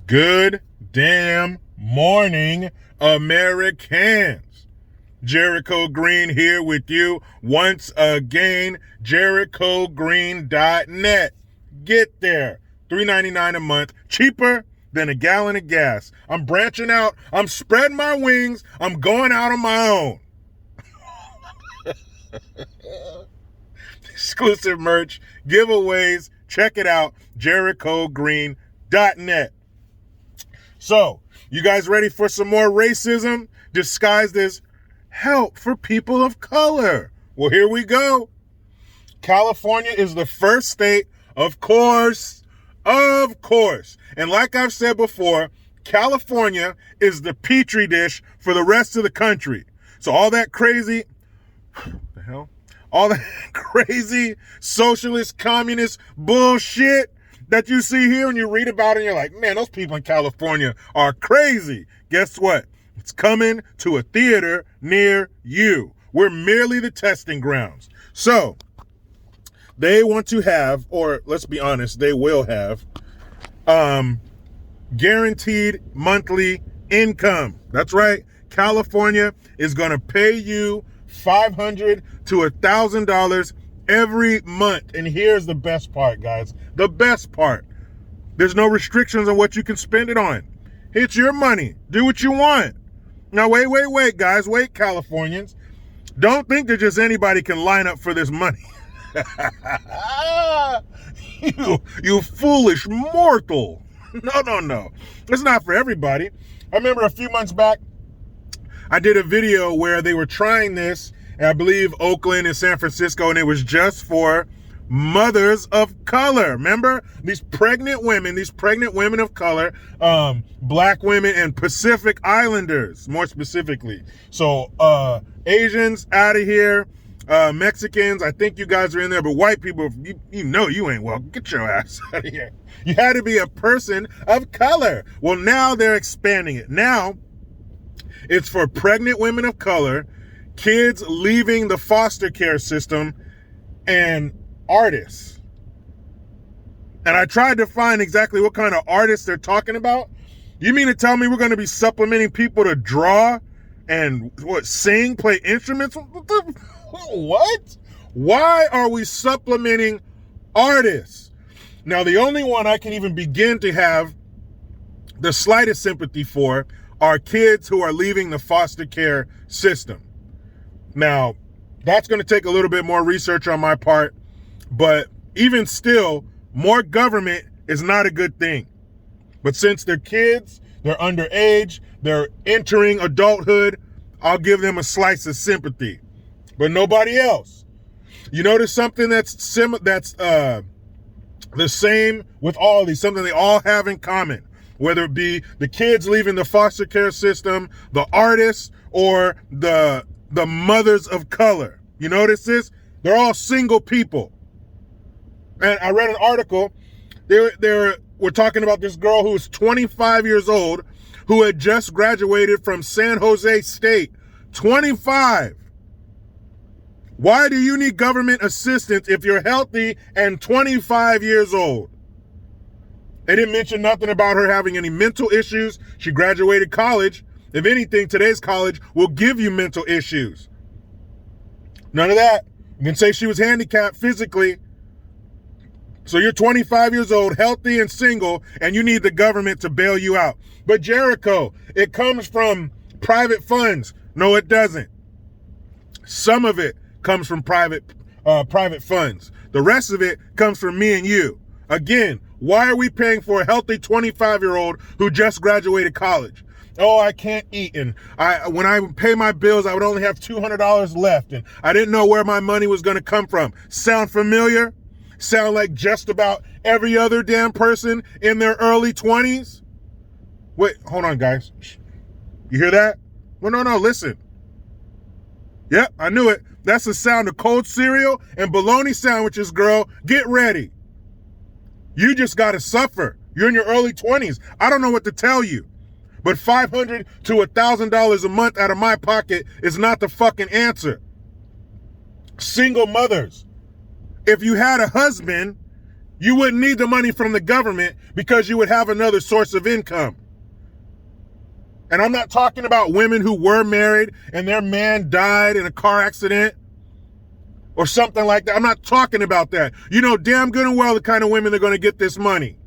Good damn morning, Americans. Jericho Green here with you once again. JerichoGreen.net. Get there. $3.99 a month. Cheaper than a gallon of gas. I'm branching out. I'm spreading my wings. I'm going out on my own. Exclusive merch, giveaways. Check it out. JerichoGreen.net. So, you guys ready for some more racism disguised as help for people of color? Well, here we go. California is the first state, of course. And like I've said before, California is the petri dish for the rest of the country. So all that crazy, all that crazy socialist, communist bullshit that you see here and you read about it and you're like, man, those people in California are crazy. Guess what? It's coming to a theater near you. We're merely the testing grounds. So they want to have, or let's be honest, they will have guaranteed monthly income. That's right. California is going to pay you $500 to $1,000 every month. And here's the best part, guys. The best part. There's no restrictions on what you can spend it on. It's your money. Do what you want. Now, wait, guys. Wait, Californians. Don't think that just anybody can line up for this money. You foolish mortal. No. It's not for everybody. I remember a few months back, I did a video where they were trying this, and I believe Oakland and San Francisco, and it was just for mothers of color. Remember? These pregnant women of color, black women and Pacific Islanders, more specifically. So Asians out of here, Mexicans, I think you guys are in there, but white people, you know you ain't welcome. Get your ass out of here. You had to be a person of color. Well, now they're expanding it. Now it's for pregnant women of color, kids leaving the foster care system, and artists. And I tried to find exactly what kind of artists they're talking about. You mean to tell me we're going to be supplementing people to draw and sing, play instruments? What? Why are we supplementing artists? Now, the only one I can even begin to have the slightest sympathy for are kids who are leaving the foster care system. Now, that's going to take a little bit more research on my part, but even still, more government is not a good thing. But since they're kids, they're underage, they're entering adulthood, I'll give them a slice of sympathy, but nobody else. You notice something that's the same with all these, something they all have in common, whether it be the kids leaving the foster care system, the artists, or the mothers of color. You notice this? They're all single people. And I read an article. We're talking about this girl who was 25 years old who had just graduated from San Jose State. 25. Why do you need government assistance if you're healthy and 25 years old? They didn't mention nothing about her having any mental issues. She graduated college. If anything, today's college will give you mental issues. None of that. You can say she was handicapped physically. So you're 25 years old, healthy and single, and you need the government to bail you out. But Jericho, it comes from private funds. No, it doesn't. Some of it comes from private funds. The rest of it comes from me and you. Again, why are we paying for a healthy 25-year-old who just graduated college? Oh, I can't eat, and when I pay my bills, I would only have $200 left, and I didn't know where my money was going to come from. Sound familiar? Sound like just about every other damn person in their early 20s? Wait, hold on, guys. You hear that? Well, no, listen. Yep, I knew it. That's the sound of cold cereal and bologna sandwiches, girl. Get ready. You just got to suffer. You're in your early 20s. I don't know what to tell you. But $500 to $1,000 a month out of my pocket is not the fucking answer. Single mothers. If you had a husband You wouldn't need the money from the government because you would have another source of income. And I'm not talking about women who were married and their man died in a car accident or something like that. I'm not talking about that. You know damn good and well the kind of women that are going to get this money.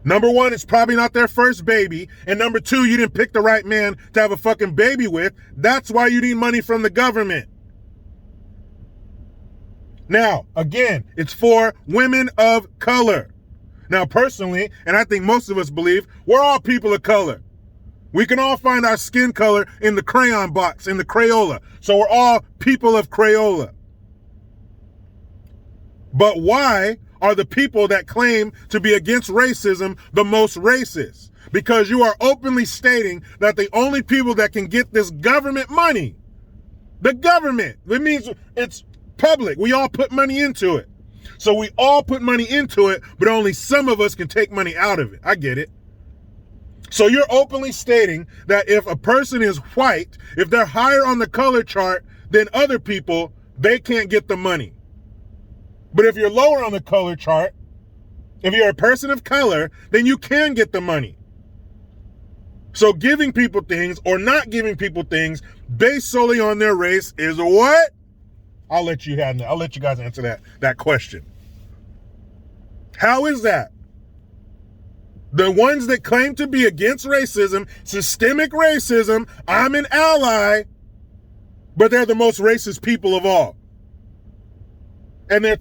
Number one, it's probably not their first baby. And number two, you didn't pick the right man to have a fucking baby with. That's why you need money from the government. Now, again, it's for women of color. Now, personally, and I think most of us believe, we're all people of color. We can all find our skin color in the crayon box, in the Crayola. So we're all people of Crayola. But why are the people that claim to be against racism the most racist? Because you are openly stating that the only people that can get this government money, the government, it means it's public. We all put money into it. So we all put money into it, but only some of us can take money out of it. I get it. So you're openly stating that if a person is white, if they're higher on the color chart than other people, they can't get the money. But if you're lower on the color chart, if you're a person of color, then you can get the money. So giving people things or not giving people things based solely on their race is what? I'll let you guys answer that question. How is that? The ones that claim to be against racism, systemic racism, I'm an ally, but they're the most racist people of all. And they're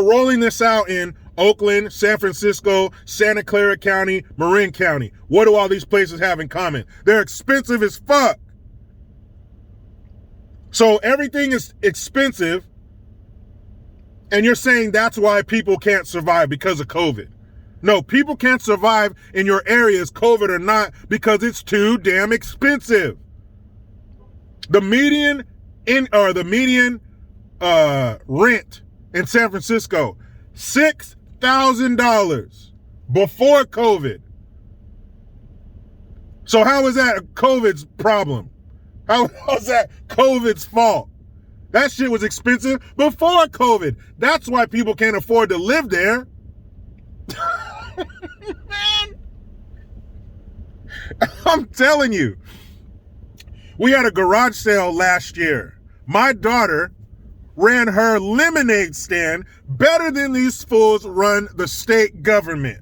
rolling this out in Oakland, San Francisco, Santa Clara County, Marin County. What do all these places have in common? They're expensive as fuck. So everything is expensive, and you're saying that's why people can't survive because of COVID. No, people can't survive in your areas, COVID or not, because it's too damn expensive. The median rent in San Francisco, $6,000 before COVID. So how is that COVID's problem? How is that COVID's fault? That shit was expensive before COVID. That's why people can't afford to live there. Man, I'm telling you. We had a garage sale last year. My daughter ran her lemonade stand better than these fools run the state government.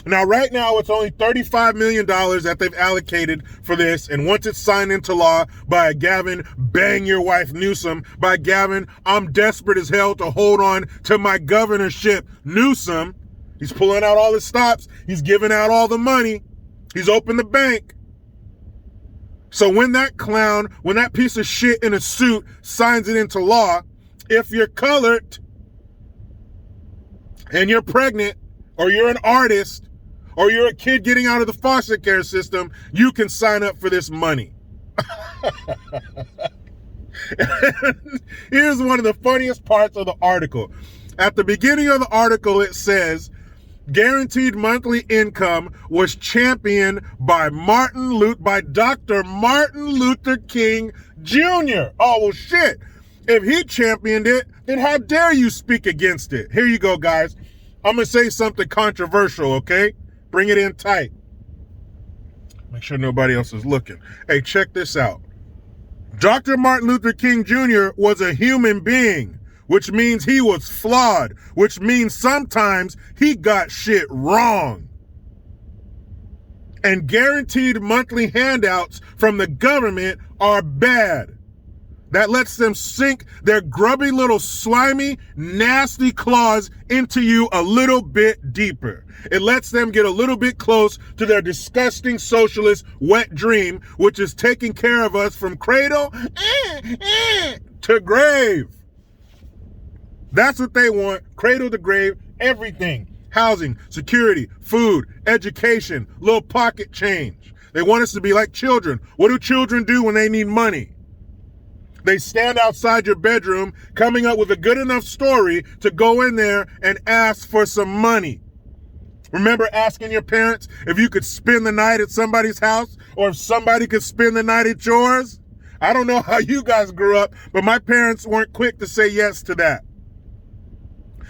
Now, right now, it's only $35 million that they've allocated for this. And once it's signed into law by Gavin Bang Your Wife Newsom, by Gavin I'm desperate as hell to hold on to my governorship Newsom, he's pulling out all the stops. He's giving out all the money. He's opened the bank. So when that clown, when that piece of shit in a suit signs it into law, if you're colored and you're pregnant or you're an artist or you're a kid getting out of the foster care system, you can sign up for this money. Here's one of the funniest parts of the article. At the beginning of the article, it says, guaranteed monthly income was championed by Dr. Martin Luther King Jr. Oh, well, shit. If he championed it, then how dare you speak against it? Here you go, guys. I'm going to say something controversial, okay? Bring it in tight. Make sure nobody else is looking. Hey, check this out. Dr. Martin Luther King Jr. was a human being, which means he was flawed, which means sometimes he got shit wrong. And guaranteed monthly handouts from the government are bad. That lets them sink their grubby little slimy, nasty claws into you a little bit deeper. It lets them get a little bit close to their disgusting socialist wet dream, which is taking care of us from cradle to grave. That's what they want, cradle to grave, everything. Housing, security, food, education, little pocket change. They want us to be like children. What do children do when they need money? They stand outside your bedroom coming up with a good enough story to go in there and ask for some money. Remember asking your parents if you could spend the night at somebody's house or if somebody could spend the night at yours? I don't know how you guys grew up, but my parents weren't quick to say yes to that.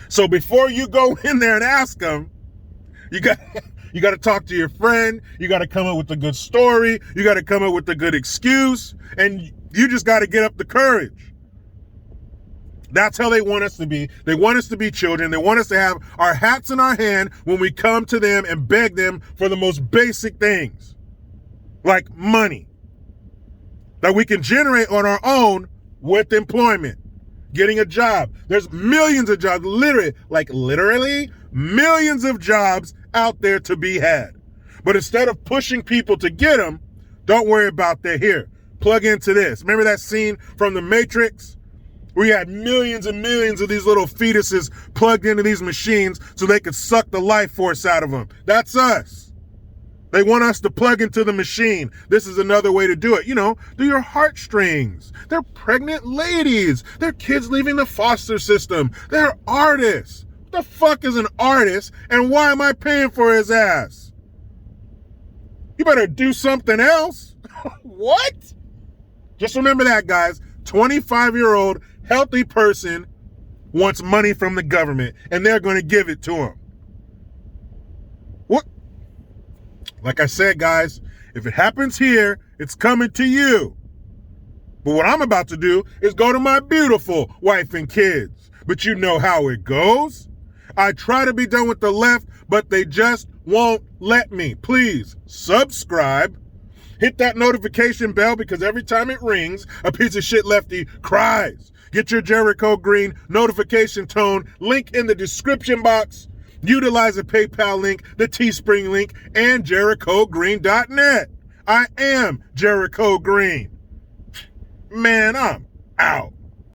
So before you go in there and ask them, you got to talk to your friend. You got to come up with a good story. You got to come up with a good excuse. And you just got to get up the courage. That's how they want us to be. They want us to be children. They want us to have our hats in our hand when we come to them and beg them for the most basic things, like money, that we can generate on our own with employment, getting a job. There's millions of jobs, literally millions of jobs out there to be had. But instead of pushing people to get them, don't worry about that. Here, plug into this. Remember that scene from The Matrix? We had millions and millions of these little fetuses plugged into these machines so they could suck the life force out of them. That's us. They want us to plug into the machine. This is another way to do it. Do your heartstrings. They're pregnant ladies. They're kids leaving the foster system. They're artists. What the fuck is an artist, and why am I paying for his ass? You better do something else. What? Just remember that, guys. 25-year-old healthy person wants money from the government, and they're going to give it to him. What? Like I said, guys, if it happens here, it's coming to you. But what I'm about to do is go to my beautiful wife and kids. But you know how it goes. I try to be done with the left, but they just won't let me. Please subscribe. Hit that notification bell, because every time it rings, a piece of shit lefty cries. Get your Jericho Green notification tone link in the description box. Utilize the PayPal link, the Teespring link, and JerichoGreen.net. I am Jericho Green. Man, I'm out.